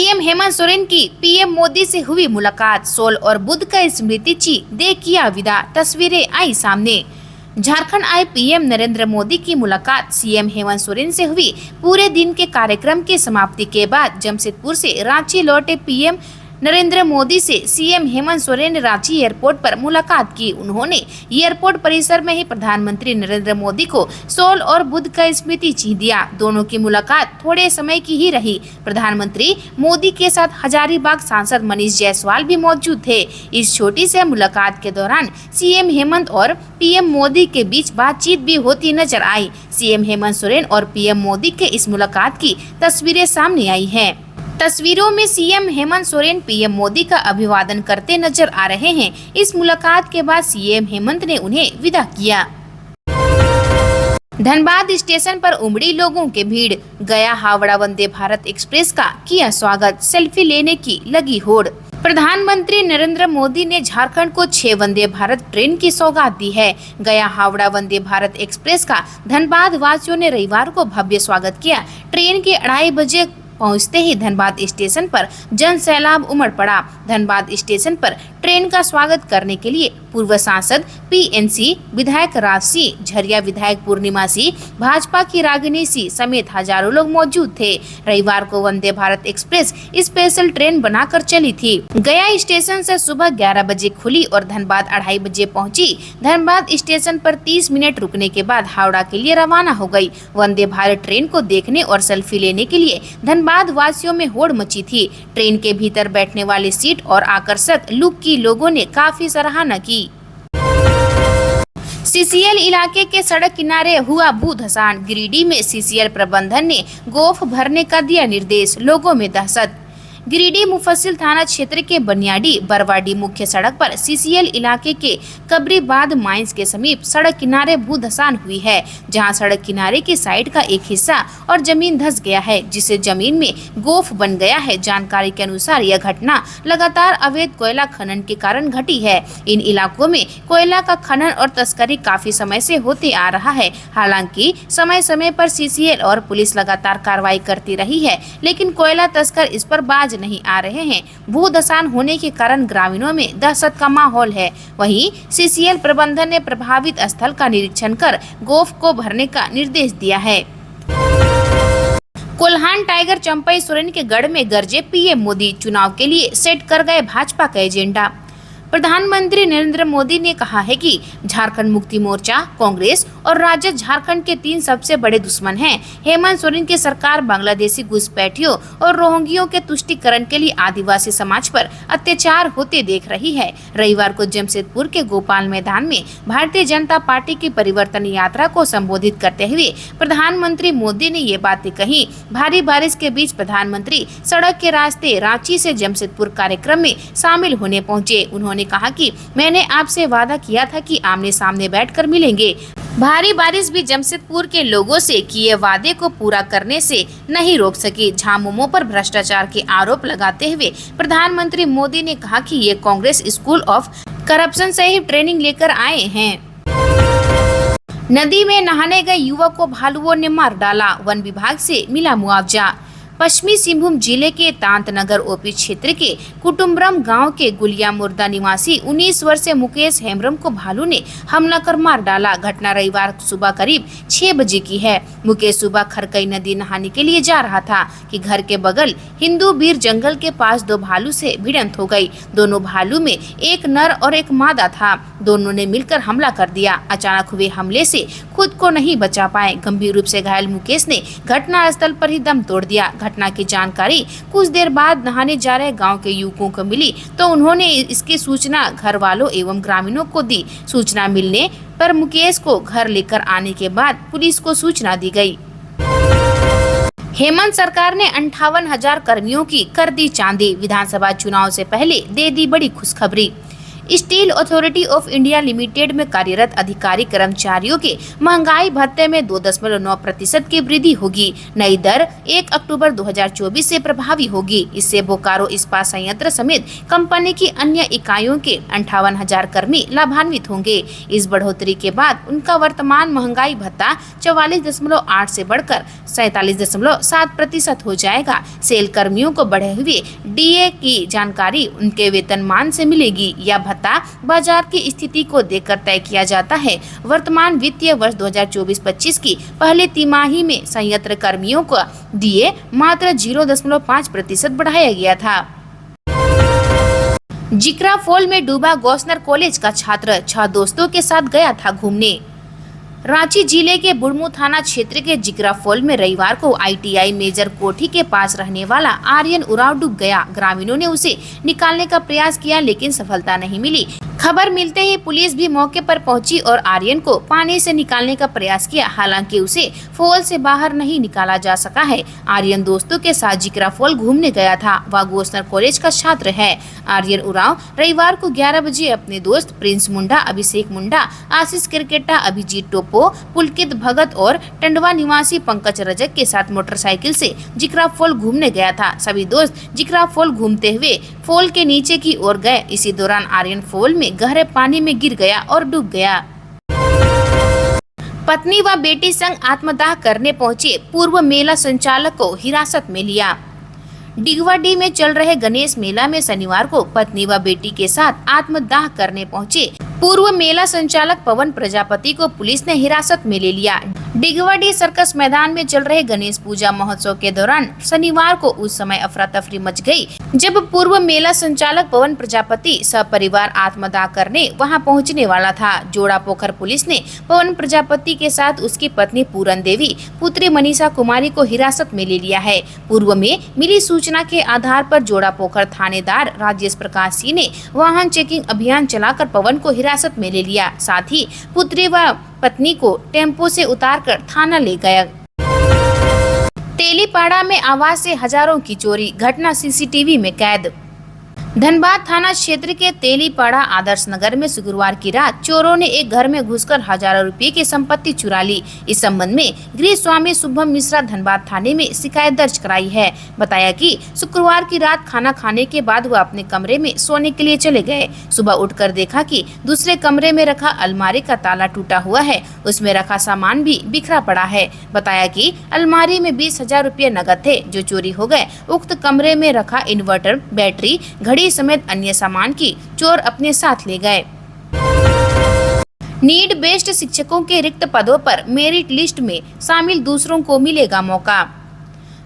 CM Hemant Soren की PM Modi से हुई मुलाकात, सोल और बुध का स्मृति चिन्ह दे किया विदा। तस्वीरें आई सामने। झारखंड आए पीएम नरेंद्र मोदी की मुलाकात सीएम हेमंत सोरेन से हुई। पूरे दिन के कार्यक्रम की समाप्ति के बाद जमशेदपुर से रांची लौटे पीएम नरेंद्र मोदी से सीएम हेमंत सोरेन ने रांची एयरपोर्ट पर मुलाकात की। उन्होंने एयरपोर्ट परिसर में ही प्रधानमंत्री नरेंद्र मोदी को सोल और बुध का स्मृति चिन्ह दिया। दोनों की मुलाकात थोड़े समय की ही रही। प्रधानमंत्री मोदी के साथ हजारीबाग सांसद मनीष जायसवाल भी मौजूद थे। इस छोटी से मुलाकात के दौरान सीएम हेमंत और पीएम मोदी के बीच बातचीत भी होती नजर आई। सीएम हेमंत सोरेन और पीएम मोदी के इस मुलाकात की तस्वीरें सामने आई हैं। तस्वीरों में सीएम हेमंत सोरेन पीएम मोदी का अभिवादन करते नजर आ रहे हैं। इस मुलाकात के बाद सीएम हेमंत ने उन्हें विदा किया। धनबाद स्टेशन पर उमड़ी लोगों की भीड़, गया हावड़ा वंदे भारत एक्सप्रेस का किया स्वागत, सेल्फी लेने की लगी होड़। प्रधानमंत्री नरेंद्र मोदी ने झारखंड को 6 वंदे भारत ट्रेन की सौगात दी है। गया हावड़ा वंदे भारत एक्सप्रेस का धनबाद वासियों ने रविवार को भव्य स्वागत किया। ट्रेन के 2:30 बजे पहुंचते ही धनबाद स्टेशन पर जन सैलाब उमड़ पड़ा। धनबाद स्टेशन पर ट्रेन का स्वागत करने के लिए पूर्व सांसद पीएनसी विधायक राज सिंह, झरिया विधायक पूर्णिमा सिंह, भाजपा की रागिनी सिंह समेत हजारों लोग मौजूद थे। रविवार को Vande Bharat express special train बनाकर चली थी। गया स्टेशन से सुबह 11 बजे खुली और धनबाद 2:30 बजे पहुंची। धनबाद स्टेशन पर 30 मिनट रुकने के बाद हावड़ा के लिए रवाना हो गई। वंदे भारत ट्रेन को देखने और सेल्फी लेने के लिए धनबाद वासियों में होड़ मची थी। ट्रेन के भीतर बैठने वाली सीट और आकर्षक लुक की लोगों ने काफी सराहना की। सीसीएल इलाके के सड़क किनारे हुआ भू धसान। गिरिडीह में सीसीएल प्रबंधन ने गोफ भरने का दिया निर्देश, लोगों में दहशत। गिरिडीह मुफस्सिल थाना क्षेत्र के बनियाडी बरवाडी मुख्य सड़क पर सीसीएल इलाके के कबरीबाद माइंस के समीप सड़क किनारे भू धसान हुई है, जहां सड़क किनारे की साइड का एक हिस्सा और जमीन धंस गया है, जिससे जमीन में गोफ बन गया है। जानकारी के अनुसार यह घटना लगातार अवैध कोयला खनन के कारण घटी है। इन इलाकों में कोयला का खनन और तस्करी काफी समय से होते आ रहा है। हालांकि समय समय पर सीसीएल और पुलिस लगातार कार्रवाई करती रही है, लेकिन कोयला तस्कर इस पर बाज नहीं आ रहे हैं। भू धसान होने के कारण ग्रामीणों में दहशत का माहौल है। वहीं सीसीएल प्रबंधन ने प्रभावित स्थल का निरीक्षण कर गोफ को भरने का निर्देश दिया है। कोल्हान टाइगर चंपई सोरेन के गढ़ में गरजे पीएम मोदी, चुनाव के लिए सेट कर गए भाजपा का एजेंडा। प्रधानमंत्री नरेंद्र मोदी ने कहा है कि झारखंड मुक्ति मोर्चा, कांग्रेस और राजद झारखंड के 3 सबसे बड़े दुश्मन हैं। हेमंत सोरेन की सरकार बांग्लादेशी घुसपैठियों और रोहिंग्यों के तुष्टीकरण के लिए आदिवासी समाज पर अत्याचार होते देख रही है। रविवार को जमशेदपुर के गोपाल मैदान में भारतीय जनता पार्टी की परिवर्तन यात्रा को संबोधित करते हुए प्रधानमंत्री मोदी ने ये बातें कही। भारी बारिश के बीच प्रधानमंत्री सड़क के रास्ते रांची से जमशेदपुर कार्यक्रम में शामिल होने पहुँचे। उन्होंने कहा कि मैंने आपसे वादा किया था कि आमने सामने बैठकर मिलेंगे। भारी बारिश भी जमशेदपुर के लोगों से किए वादे को पूरा करने से नहीं रोक सकी। झामुमो पर भ्रष्टाचार के आरोप लगाते हुए प्रधानमंत्री मोदी ने कहा कि ये कांग्रेस स्कूल ऑफ करप्शन से ही ट्रेनिंग लेकर आए हैं। नदी में नहाने गए युवक को भालुओं ने मार डाला, वन विभाग से मिला मुआवजा। पश्चिमी सिंहभूम जिले के तांतनगर ओपी क्षेत्र के कुटुम्बरम गांव के गुलिया मुर्दा निवासी 19 वर्षीय मुकेश हेम्ब्रम को भालू ने हमला कर मार डाला। घटना रविवार सुबह करीब 6 बजे की है। मुकेश सुबह खरकई नदी नहाने के लिए जा रहा था कि घर के बगल हिंदू बीर जंगल के पास 2 भालू से भिड़ंत हो गई। दोनों भालू में एक नर और एक मादा था। दोनों ने मिलकर हमला कर दिया। अचानक हुए हमले से खुद को नहीं बचा पाए। गंभीर रूप से घायल मुकेश ने घटना स्थल पर ही दम तोड़ दिया। घटना की जानकारी कुछ देर बाद नहाने जा रहे गांव के युवकों को मिली तो उन्होंने इसकी सूचना घर वालों एवं ग्रामीणों को दी। सूचना मिलने पर मुकेश को घर लेकर आने के बाद पुलिस को सूचना दी गई। हेमंत सरकार ने 58,000 कर्मियों की कर दी चांदी। विधानसभा चुनाव से पहले दे दी बड़ी खुशखबरी। Steel authority of India limited में कार्यरत अधिकारी कर्मचारियों के महंगाई भत्ते में 2.9% की वृद्धि होगी। नई दर 1 अक्टूबर 2024 से प्रभावी होगी। इससे बोकारो इस्पात संयंत्र समेत कंपनी की अन्य इकाइयों के 58,000 कर्मी लाभान्वित होंगे। इस बढ़ोतरी के बाद उनका वर्तमान महंगाई भत्ता 44.8 से बढ़कर 47.7% हो जाएगा। सेल कर्मियों को बढ़े हुए डीए की जानकारी उनके वेतनमान से मिलेगी। यह भत्ता बाजार की स्थिति को देखकर तय किया जाता है। वर्तमान वित्तीय वर्ष 2024-25 की पहले तिमाही में संयंत्र कर्मियों को डीए मात्र 0.5% बढ़ाया गया था। जिक्रा फॉल में डूबा गौसनर कॉलेज का छात्र 6 दोस्तों के साथ गया था घूमने। रांची जिले के बुढ़मू थाना क्षेत्र के जिक्रा फॉल में रविवार को आईटीआई मेजर कोठी के पास रहने वाला आर्यन उरांव डूब गया। ग्रामीणों ने उसे निकालने का प्रयास किया लेकिन सफलता नहीं मिली। खबर मिलते ही पुलिस भी मौके पर पहुंची और आर्यन को पानी से निकालने का प्रयास किया। हालांकि उसे फॉल से बाहर नहीं निकाला जा सका है। आर्यन दोस्तों के साथ जिक्रा फॉल घूमने गया था। वह गौसनर कॉलेज का छात्र है। आर्यन उरांव रविवार को 11 बजे अपने दोस्त प्रिंस मुंडा, अभिषेक मुंडा, आशीष क्रिकेटा, अभिजीत टोपो, पुलकित भगत और टंडवा निवासी पंकज रजक के साथ मोटरसाइकिल से जिक्रा फॉल घूमने गया था। सभी दोस्त जिक्रा फॉल घूमते हुए फॉल के नीचे की ओर गए। इसी दौरान आर्यन फॉल में गहरे पानी में गिर गया और डूब गया। पत्नी व बेटी संग आत्मदाह करने पहुंचे पूर्व मेला संचालक को हिरासत में लिया। डिगवाडी में चल रहे गणेश मेला में शनिवार को पत्नी व बेटी के साथ आत्मदाह करने पहुंचे पूर्व मेला संचालक पवन प्रजापति को पुलिस ने हिरासत में ले लिया। डिगवाडी सर्कस मैदान में चल रहे गणेश पूजा महोत्सव के दौरान शनिवार को उस समय अफरा तफरी मच गई जब पूर्व मेला संचालक पवन प्रजापति सपरिवार आत्मदाह करने वहां पहुंचने वाला था। जोड़ा पोखर पुलिस ने पवन प्रजापति के साथ उसकी पत्नी पूरन देवी, पुत्री मनीषा कुमारी को हिरासत में ले लिया है। पूर्व में मिली सूचना के आधार पर जोड़ा पोखर थानेदार राजेश प्रकाश सिंह ने वाहन चेकिंग अभियान चलाकर पवन को हिरासत में ले लिया। साथ ही पुत्री व पत्नी को टेम्पो से उतारकर थाना ले गया। तेलीपाड़ा में आवाज से हजारों की चोरी, घटना सीसीटीवी में कैद। धनबाद थाना क्षेत्र के तेलीपाड़ा आदर्श नगर में शुक्रवार की रात चोरों ने एक घर में घुसकर हजारों रुपए की संपत्ति चुरा ली। इस संबंध में गृह स्वामी शुभम मिश्रा धनबाद थाने में शिकायत दर्ज कराई है। बताया कि शुक्रवार की रात खाना खाने के बाद वह अपने कमरे में सोने के लिए चले गए। सुबह उठकर देखा कि दूसरे कमरे में रखा अलमारी का ताला टूटा हुआ है, उसमें रखा सामान भी बिखरा पड़ा है। बताया कि अलमारी में 20,000 रुपये नकद थे जो चोरी हो गए। उक्त कमरे में रखा इन्वर्टर, बैटरी, घड़ी समेत अन्य सामान की चोर अपने साथ ले गए। नीड बेस्ड शिक्षकों के रिक्त पदों पर मेरिट लिस्ट में शामिल दूसरों को मिलेगा मौका।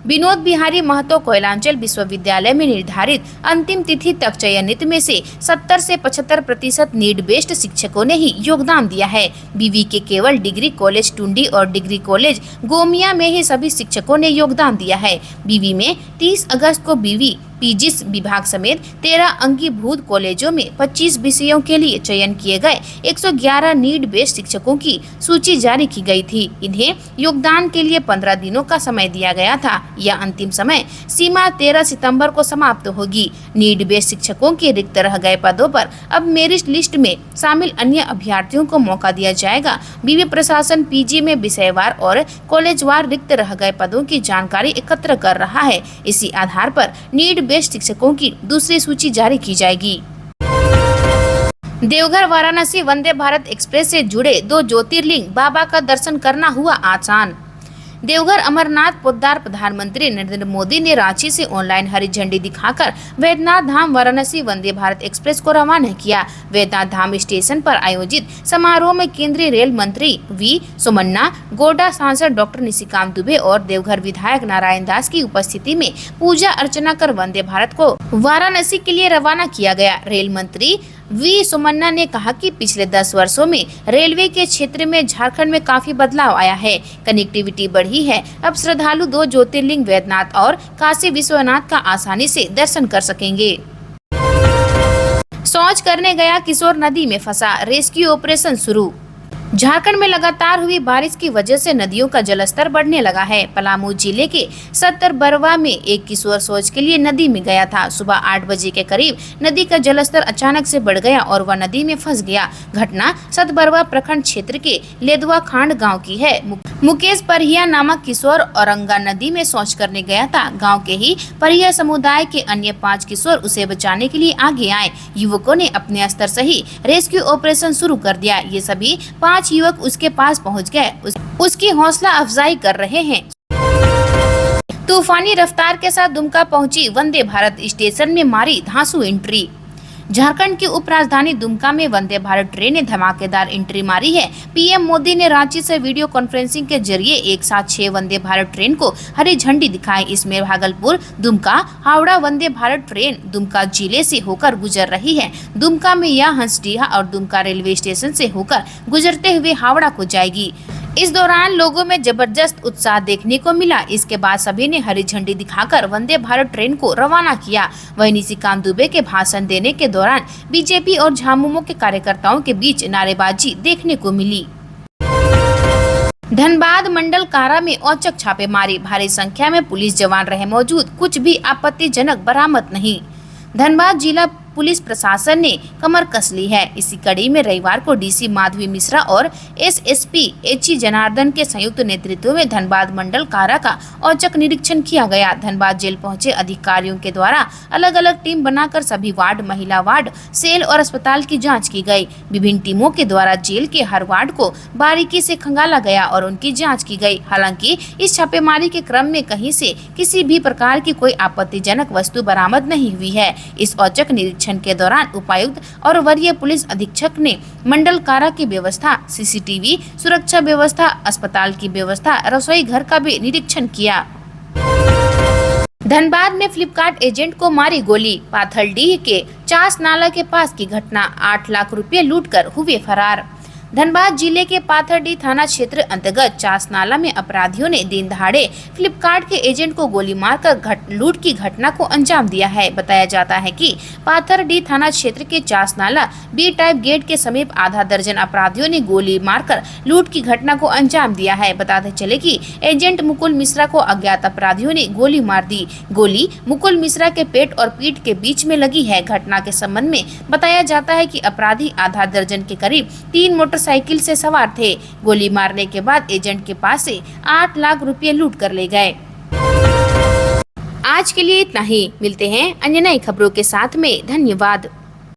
विनोद बिहारी महतो कोयलांचल विश्वविद्यालय में निर्धारित अंतिम तिथि तक चयनित में से 70 से 75% नीड बेस्ड शिक्षकों ने ही योगदान दिया है। बीवी के केवल डिग्री कॉलेज टुंडी और डिग्री कॉलेज गोमिया में ही सभी शिक्षकों ने योगदान दिया है। बीवी में 30 अगस्त को बीवी पीजीस विभाग समेत 13 अंगीभूत कॉलेजों में 25 विषयों के लिए चयन किए गए 111 नीड बेस्ड शिक्षकों की सूची जारी की गई थी। इन्हें योगदान के लिए 15 दिनों का समय दिया गया था। यह अंतिम समय सीमा 13 सितंबर को समाप्त होगी। नीड बेस्ड शिक्षकों के रिक्त रह गए पदों पर अब मेरिट लिस्ट में शामिल अन्य अभ्यर्थियों को मौका दिया जाएगा। विवि प्रशासन पीजी में विषयवार और कॉलेजवार रिक्त रह गए पदों की जानकारी एकत्र कर रहा है। इसी आधार पर नीड बेस्ड शिक्षकों की दूसरी सूची जारी की जाएगी। देवघर वाराणसी वंदे भारत एक्सप्रेस से जुड़े 2 ज्योतिर्लिंग, बाबा का दर्शन करना हुआ आसान। देवघर अमरनाथ पोद्दार प्रधानमंत्री नरेंद्र मोदी ने रांची से ऑनलाइन हरी झंडी दिखाकर वैद्यनाथ धाम वाराणसी वंदे भारत एक्सप्रेस को रवाना किया। वैद्यनाथ धाम स्टेशन पर आयोजित समारोह में केंद्रीय रेल मंत्री वी सोमन्ना, गोड्डा सांसद डॉक्टर निशिकांत दुबे और देवघर विधायक नारायण दास की उपस्थिति में पूजा अर्चना कर वंदे भारत को वाराणसी के लिए रवाना किया गया। रेल मंत्री वी सोमन्ना ने कहा कि पिछले 10 वर्षों में रेलवे के क्षेत्र में झारखंड में काफी बदलाव आया है, कनेक्टिविटी बढ़ी है। अब श्रद्धालु 2 ज्योतिर्लिंग वैद्यनाथ और काशी विश्वनाथ का आसानी से दर्शन कर सकेंगे। शौच करने गया किशोर नदी में फंसा, रेस्क्यू ऑपरेशन शुरू। झारखंड में लगातार हुई बारिश की वजह से नदियों का जलस्तर बढ़ने लगा है। पलामू जिले के सत्तरबरवा में एक किशोर शौच के लिए नदी में गया था। सुबह 8 बजे के करीब नदी का जलस्तर अचानक से बढ़ गया और वह नदी में फंस गया। घटना सत्तरबरवा प्रखंड क्षेत्र के लेदवा खांड गाँव की है। मुकेश परिया नामक किशोर औरंगा नदी में शौच करने गया था। गांव के ही परिया समुदाय के अन्य 5 किशोर उसे बचाने के लिए आगे आए। युवकों ने अपने स्तर से ही रेस्क्यू ऑपरेशन शुरू कर दिया। ये सभी 5 युवक उसके पास पहुंच गए। उसकी हौसला अफजाई कर रहे हैं। तूफानी रफ्तार के साथ दुमका पहुंची वंदे भारत स्टेशन में मारी धांसू एंट्री। झारखंड की उपराजधानी दुमका में वंदे भारत ट्रेन ने धमाकेदार एंट्री मारी है। पीएम मोदी ने रांची से वीडियो कॉन्फ्रेंसिंग के जरिए एक साथ 6 वंदे भारत ट्रेन को हरी झंडी दिखाई। इसमें भागलपुर, दुमका, हावड़ा वंदे भारत ट्रेन दुमका जिले से होकर गुजर रही है। दुमका में यह हंसडीहा और दुमका रेलवे स्टेशन से होकर गुजरते हुए हावड़ा को जाएगी। इस दौरान लोगों में जबरदस्त उत्साह देखने को मिला। इसके बाद सभी ने हरी झंडी दिखाकर वंदे भारत ट्रेन को रवाना किया। वहीं निशिकांत दुबे के भाषण देने के दौरान बीजेपी और झामुमो के कार्यकर्ताओं के बीच नारेबाजी देखने को मिली। धनबाद मंडल कारा में औचक छापेमारी, भारी संख्या में पुलिस जवान रहे मौजूद, कुछ भी आपत्तिजनक बरामद नहीं। धनबाद जिला पुलिस प्रशासन ने कमर कस ली है। इसी कड़ी में रविवार को डीसी माधवी मिश्रा और एसएसपी एच जनार्दन के संयुक्त नेतृत्व में धनबाद मंडल कारा का औचक निरीक्षण किया गया। धनबाद जेल पहुंचे अधिकारियों के द्वारा अलग अलग टीम बनाकर सभी वार्ड, महिला वार्ड, सेल और अस्पताल की जांच की गई। विभिन्न टीमों के द्वारा जेल के हर वार्ड को बारीकी से खंगाला गया और उनकी जाँच की गयी। हालांकि इस छापेमारी के क्रम में कहीं से किसी भी प्रकार की कोई आपत्तिजनक वस्तु बरामद नहीं हुई है। इस औचक निरीक्षण के दौरान उपायुक्त और वरीय पुलिस अधीक्षक ने मंडल कारा की व्यवस्था, सीसीटीवी सुरक्षा व्यवस्था, अस्पताल की व्यवस्था, रसोई घर का भी निरीक्षण किया। धनबाद में फ्लिपकार्ट एजेंट को मारी गोली, पाथलडीह के चास नाला के पास की घटना, 8 लाख रुपए लूटकर हुए फरार। धनबाद जिले के पाथरडीह थाना क्षेत्र अंतर्गत चास नाला में अपराधियों ने दिन दहाड़े फ्लिपकार्ट के एजेंट को गोली मारकर लूट की घटना को अंजाम दिया है। बताया जाता है कि पाथरडीह थाना क्षेत्र के चास नाला बी टाइप गेट के समीप आधा दर्जन अपराधियों ने गोली मारकर लूट की घटना को अंजाम दिया है। बताते चले कि एजेंट मुकुल मिश्रा को अज्ञात अपराधियों ने गोली मार दी। गोली मुकुल मिश्रा के पेट और पीठ के बीच में लगी है। घटना के संबंध में बताया जाता है कि अपराधी आधा दर्जन के करीब 3 मोटरसाइकिल से सवार थे। गोली मारने के बाद एजेंट के पास से 8 लाख रुपए लूट कर ले गए। आज के लिए इतना ही। मिलते हैं अन्य नई खबरों के साथ में। धन्यवाद।